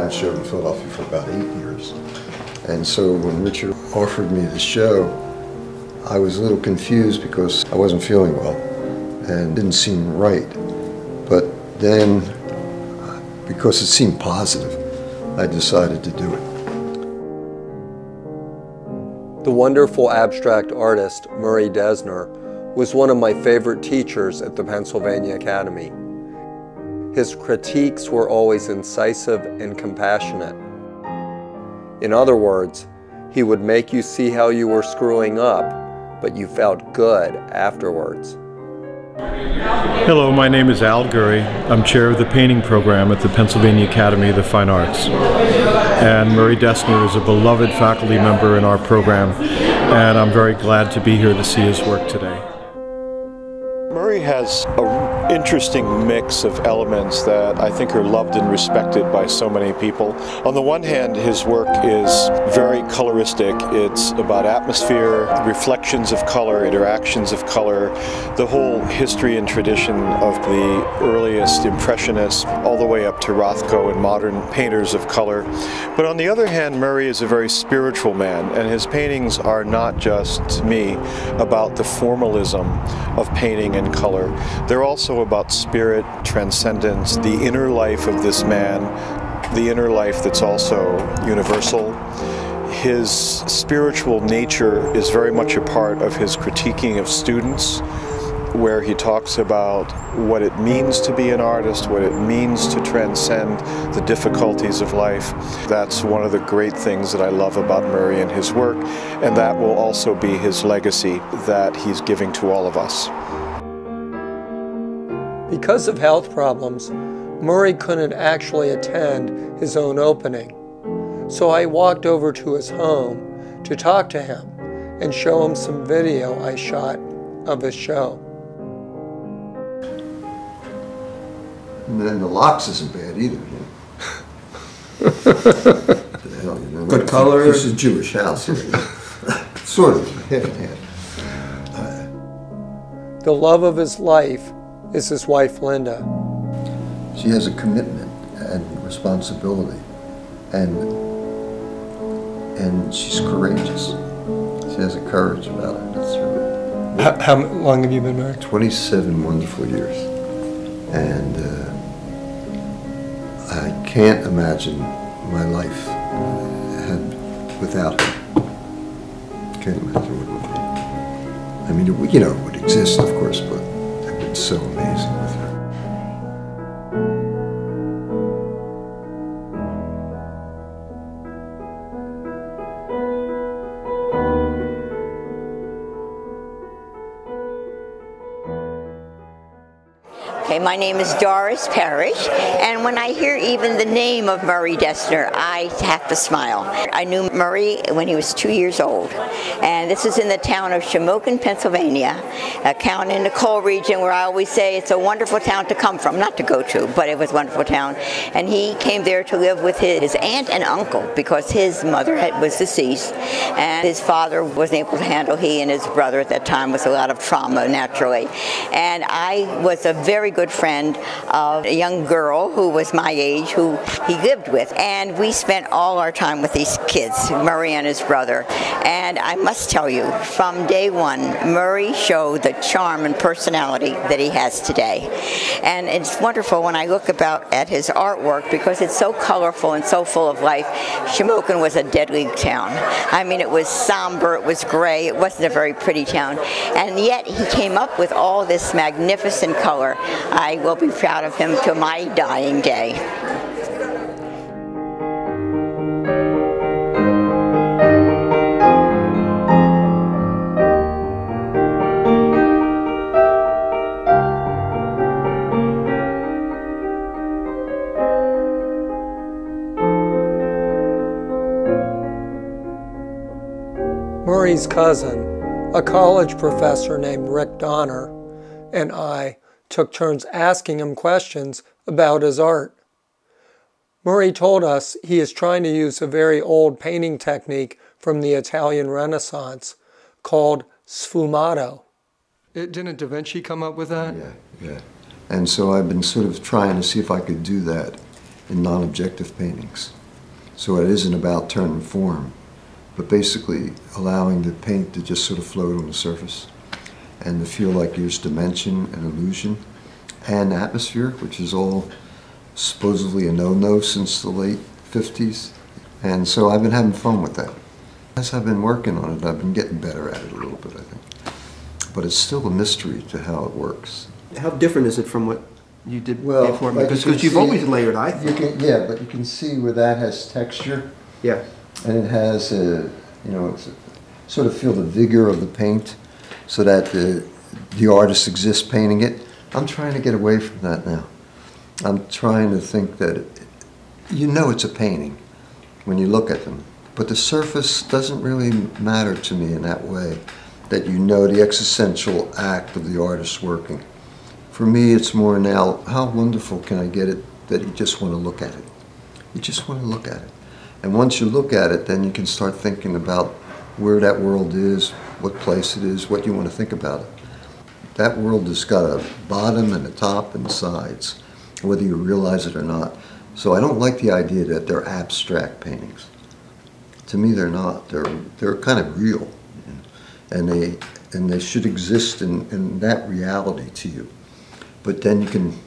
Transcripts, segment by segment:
that show in Philadelphia for about 8 years. And so when Richard offered me the show, I was a little confused because I wasn't feeling well and didn't seem right. But then, because it seemed positive, I decided to do it. The wonderful abstract artist, Murray Dessner, was one of my favorite teachers at the Pennsylvania Academy. His critiques were always incisive and compassionate. In other words, he would make you see how you were screwing up, but you felt good afterwards. Hello, my name is Al Gurry. I'm chair of the painting program at the Pennsylvania Academy of the Fine Arts. And Murray Dessner is a beloved faculty member in our program, and I'm very glad to be here to see his work today. Murray has an interesting mix of elements that I think are loved and respected by so many people. On the one hand, his work is very coloristic. It's about atmosphere, reflections of color, interactions of color, the whole history and tradition of the earliest Impressionists all the way up to Rothko and modern painters of color. But on the other hand, Murray is a very spiritual man, and his paintings are not just, to me, about the formalism of painting and color. They're also about spirit, transcendence, the inner life of this man, the inner life that's also universal. His spiritual nature is very much a part of his critiquing of students, where he talks about what it means to be an artist, what it means to transcend the difficulties of life. That's one of the great things that I love about Murray and his work, and that will also be his legacy that he's giving to all of us. Because of health problems, Murray couldn't actually attend his own opening. So I walked over to his home to talk to him and show him some video I shot of his show. And then the locks isn't bad either. Good color. This is a Jewish house here. Sort of, half and half. The love of his life is his wife, Linda. She has a commitment and responsibility, and she's courageous. She has a courage about her. That's really. How long have you been married? 27 wonderful years, and I can't imagine my life without her. Can't imagine what it would be. I mean, it would exist, of course, but it's so amazing with her. Okay, my name is Doris Parrish, and when I hear even the name of Murray Dessner, I have to smile. I knew Murray when he was 2 years old, and this is in the town of Shamokin, Pennsylvania, a town in the coal region where I always say it's a wonderful town to come from, not to go to, but it was a wonderful town. And he came there to live with his aunt and uncle because his mother was deceased, and his father wasn't able to handle, he and his brother at that time was a lot of trauma naturally. And I was a very good friend of a young girl who was my age who he lived with, and we spent all our time with these kids, Murray and his brother. And I must tell you, from day one, Murray showed the charm and personality that he has today. And it's wonderful when I look at his artwork because it's so colorful and so full of life. Shamokin was a deadly town. I mean, it was somber, it was gray, it wasn't a very pretty town, and yet he came up with all this magnificent color. I will be proud of him to my dying day. Murray's cousin, a college professor named Rick Donner, and I took turns asking him questions about his art. Murray told us he is trying to use a very old painting technique from the Italian Renaissance called sfumato. Didn't Da Vinci come up with that? Yeah. And so I've been sort of trying to see if I could do that in non-objective paintings. So it isn't about turning form, but basically allowing the paint to just sort of float on the surface and to feel like there's dimension and illusion and atmosphere, which is all supposedly a no-no since the late 50s. And so I've been having fun with that. As I've been working on it, I've been getting better at it a little bit, I think. But it's still a mystery to how it works. How different is it from what you did before? Like Because you've always layered, I think. Yeah, but you can see where that has texture. Yeah. And it has a, you know, it's sort of feel the vigor of the paint so that the artist exists painting it. I'm trying to get away from that now. I'm trying to think that, you know, it's a painting when you look at them. But the surface doesn't really matter to me in that way, that you know the existential act of the artist working. For me, it's more now, how wonderful can I get it that you just want to look at it. You just want to look at it. And once you look at it, then you can start thinking about where that world is, what place it is, what you want to think about it. That world has got a bottom and a top and sides, whether you realize it or not. So I don't like the idea that they're abstract paintings. To me, they're not. They're kind of real, and they should exist in that reality to you. But then you can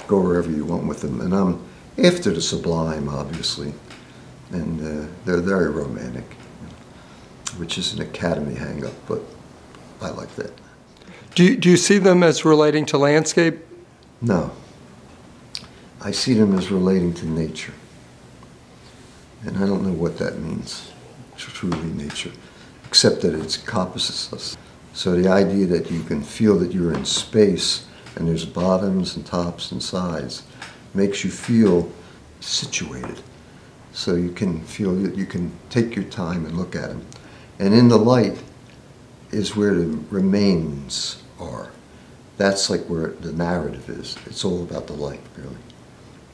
go wherever you want with them. And I'm after the sublime, obviously, and they're very romantic, which is an Academy hang-up, but I like that. Do you see them as relating to landscape? No. I see them as relating to nature. And I don't know what that means, truly nature, except that it encompasses us. So the idea that you can feel that you're in space and there's bottoms and tops and sides makes you feel situated. So you can feel that you can take your time and look at them. And in the light is where the remains are. That's like where the narrative is. It's all about the light, really.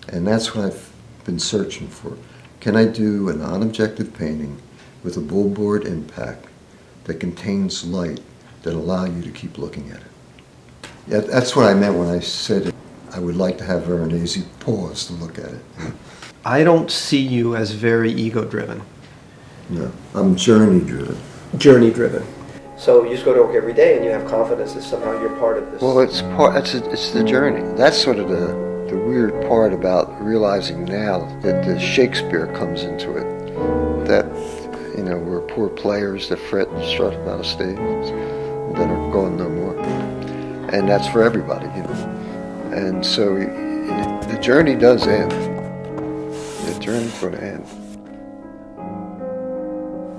And that's what I've been searching for. Can I do a non-objective painting with a bullboard impact that contains light that allow you to keep looking at it? Yeah, that's what I meant when I said I would like to have Veronese pause to look at it. I don't see you as very ego-driven. No, I'm journey-driven. Journey-driven. So you just go to work every day and you have confidence that somehow you're part of this. Well, it's the journey. That's sort of the weird part about realizing now that the Shakespeare comes into it. That, you know, we're poor players that fret and strut about a stage and then are gone no more. And that's for everybody, you know. And so the journey does end. The journey's going to end.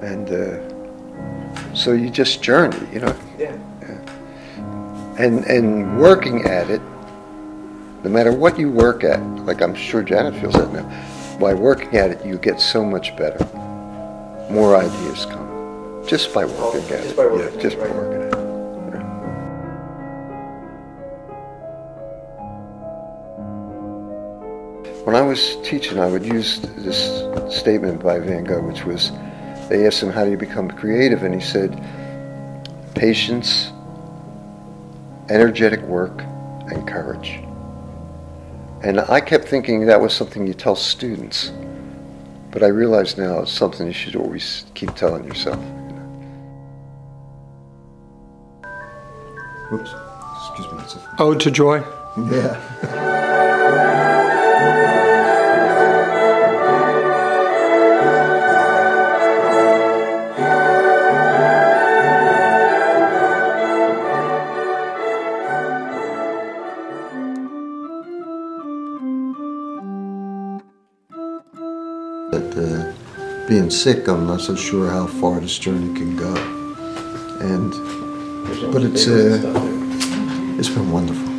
And so you just journey, you know. Yeah. And working at it, no matter what you work at, like I'm sure Janet feels that now, by working at it you get so much better. More ideas come. Just by working at it. Just by working, yeah, just by right. working at it. When I was teaching, I would use this statement by Van Gogh, which was, they asked him, how do you become creative? And he said, patience, energetic work, and courage. And I kept thinking that was something you tell students. But I realize now it's something you should always keep telling yourself. Whoops, excuse me. That's a... Ode to Joy? Yeah. That being sick, I'm not so sure how far this journey can go. But it's been wonderful.